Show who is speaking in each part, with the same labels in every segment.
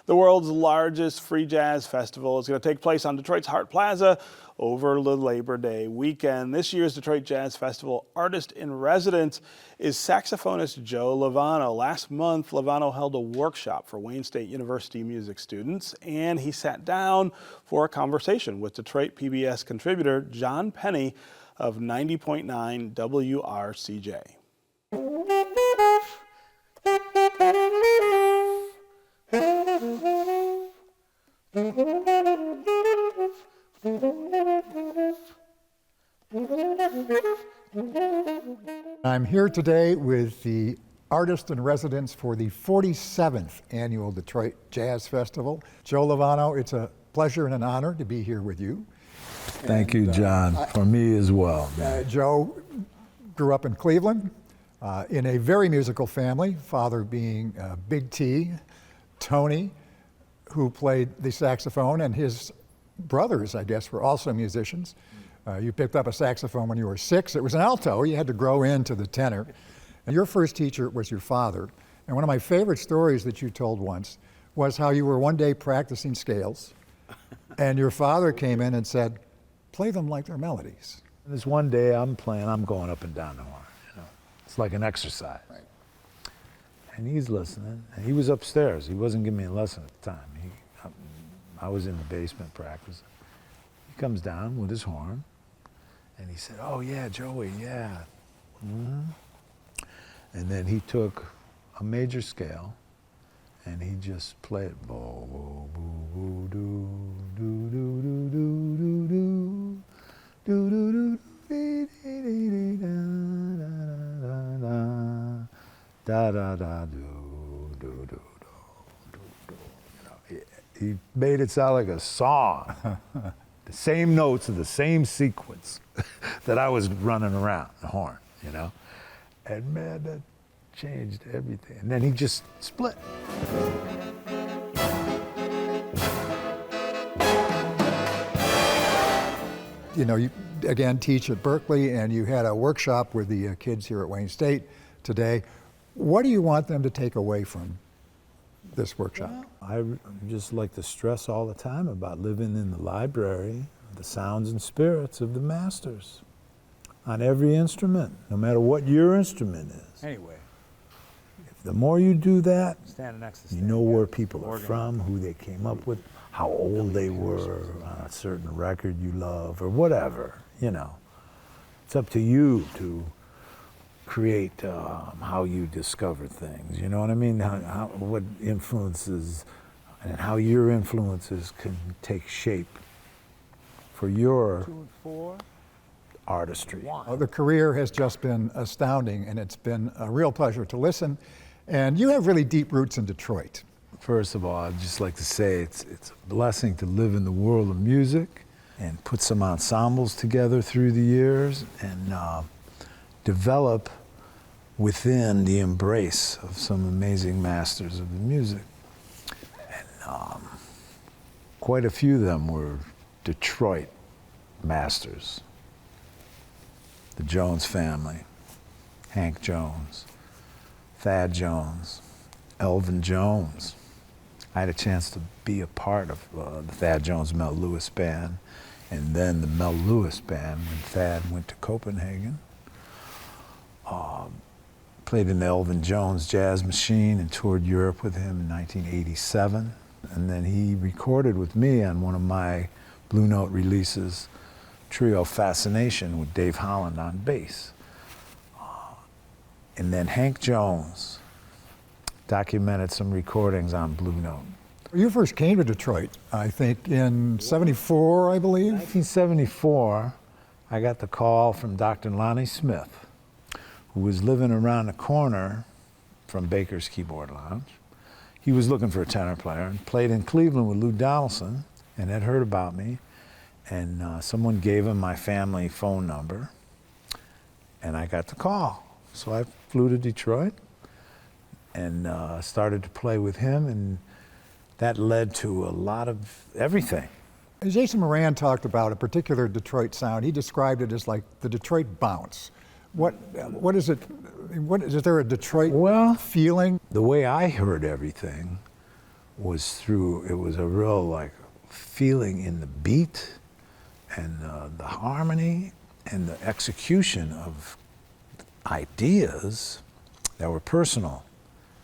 Speaker 1: The world's largest free jazz festival is going to take place on Detroit's Hart Plaza over the Labor Day weekend. This year's Detroit Jazz Festival artist in residence is saxophonist Joe Lovano. Last month, Lovano held a workshop for Wayne State University music students, and he sat down for a conversation with Detroit PBS contributor John Penney of 90.9 WRCJ.
Speaker 2: I'm here today with the artist in residence for the 47th annual Detroit Jazz Festival. Joe Lovano, it's a pleasure and an honor to be here with you.
Speaker 3: Thank you, John. For me as well.
Speaker 2: Joe grew up in Cleveland in a very musical family, father being Big T, Tony, who played the saxophone, and his brothers, I guess, were also musicians. You picked up a saxophone when you were 6. It was an alto. You had to grow into the tenor. And your first teacher was your father. And one of my favorite stories that you told once was how you were one day practicing scales, and your father came in and said, "Play them like they're melodies."
Speaker 3: This one day I'm playing, I'm going up and down the horn. You know, it's like an exercise. Right. And he's listening, and he was upstairs. He wasn't giving me a lesson at the time. I was in the basement practicing. He comes down with his horn, and he said, "Oh yeah, Joey, yeah." Mm-hmm. And then he took a major scale, and he just played bo bo boo doo doo doo doo doo doo doo doo doo dee da da da doo doo doo. He made it sound like a song. The same notes of the same sequence that I was running around the horn, you know? And man, that changed everything. And then he just split.
Speaker 2: You know, you again teach at Berkeley, and you had a workshop with the kids here at Wayne State today. What do you want them to take away from this workshop?
Speaker 3: Well, I just like to stress all the time about living in the library, the sounds and spirits of the masters on every instrument, no matter what your instrument is.
Speaker 4: Anyway,
Speaker 3: the more you do that,
Speaker 4: standing next to
Speaker 3: you know where people are from, who they came up with, how old they were on a certain record you love, or whatever, you know. It's up to you to create how you discover things, you know what I mean? What influences and how your influences can take shape for your artistry.
Speaker 2: Well, the career has just been astounding, and it's been a real pleasure to listen. And you have really deep roots in Detroit.
Speaker 3: First of all, I'd just like to say it's a blessing to live in the world of music and put some ensembles together through the years and develop within the embrace of some amazing masters of the music. And quite a few of them were Detroit masters. The Jones family, Hank Jones, Thad Jones, Elvin Jones. I had a chance to be a part of the Thad Jones Mel Lewis band, and then the Mel Lewis band when Thad went to Copenhagen. Played in the Elvin Jones Jazz Machine and toured Europe with him in 1987. And then he recorded with me on one of my Blue Note releases, Trio Fascination, with Dave Holland on bass. And then Hank Jones documented some recordings on Blue Note.
Speaker 2: You first came to Detroit, I think, in '74, I believe?
Speaker 3: 1974, I got the call from Dr. Lonnie Smith, who was living around the corner from Baker's Keyboard Lounge. He was looking for a tenor player and played in Cleveland with Lou Donaldson and had heard about me. And someone gave him my family phone number, and I got the call. So I flew to Detroit and started to play with him, and that led to a lot of everything.
Speaker 2: Jason Moran talked about a particular Detroit sound. He described it as like the Detroit bounce. What is it? Is there a Detroit feeling?
Speaker 3: The way I heard everything was through, it was a real like feeling in the beat and the harmony and the execution of ideas that were personal.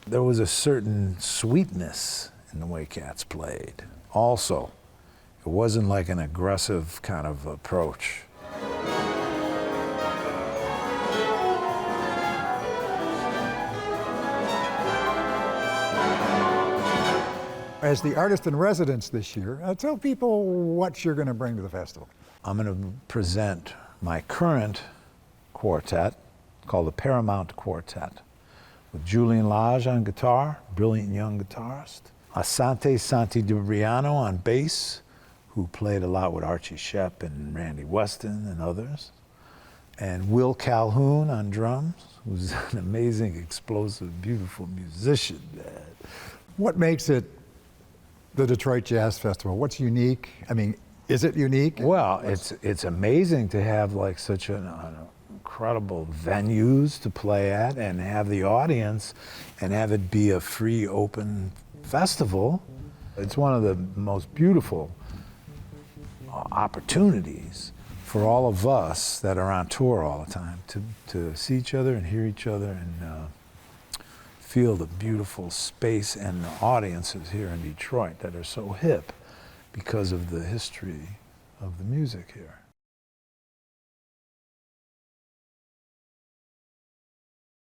Speaker 3: There was a certain sweetness in the way Cats played. Also, it wasn't like an aggressive kind of approach.
Speaker 2: As the artist in residence this year, tell people what you're going to bring to the festival.
Speaker 3: I'm going to present my current quartet called the Paramount Quartet with Julian Lage on guitar, brilliant young guitarist, Asante Santi Dubriano on bass, who played a lot with Archie Shepp and Randy Weston and others, and Will Calhoun on drums, who's an amazing, explosive, beautiful musician.
Speaker 2: What makes it the Detroit Jazz Festival? What's unique? I mean, is it unique?
Speaker 3: Well, it's amazing to have like such an incredible venues to play at and have the audience and have it be a free, open festival. It's one of the most beautiful opportunities for all of us that are on tour all the time to see each other and hear each other and feel the beautiful space and the audiences here in Detroit that are so hip because of the history of the music here.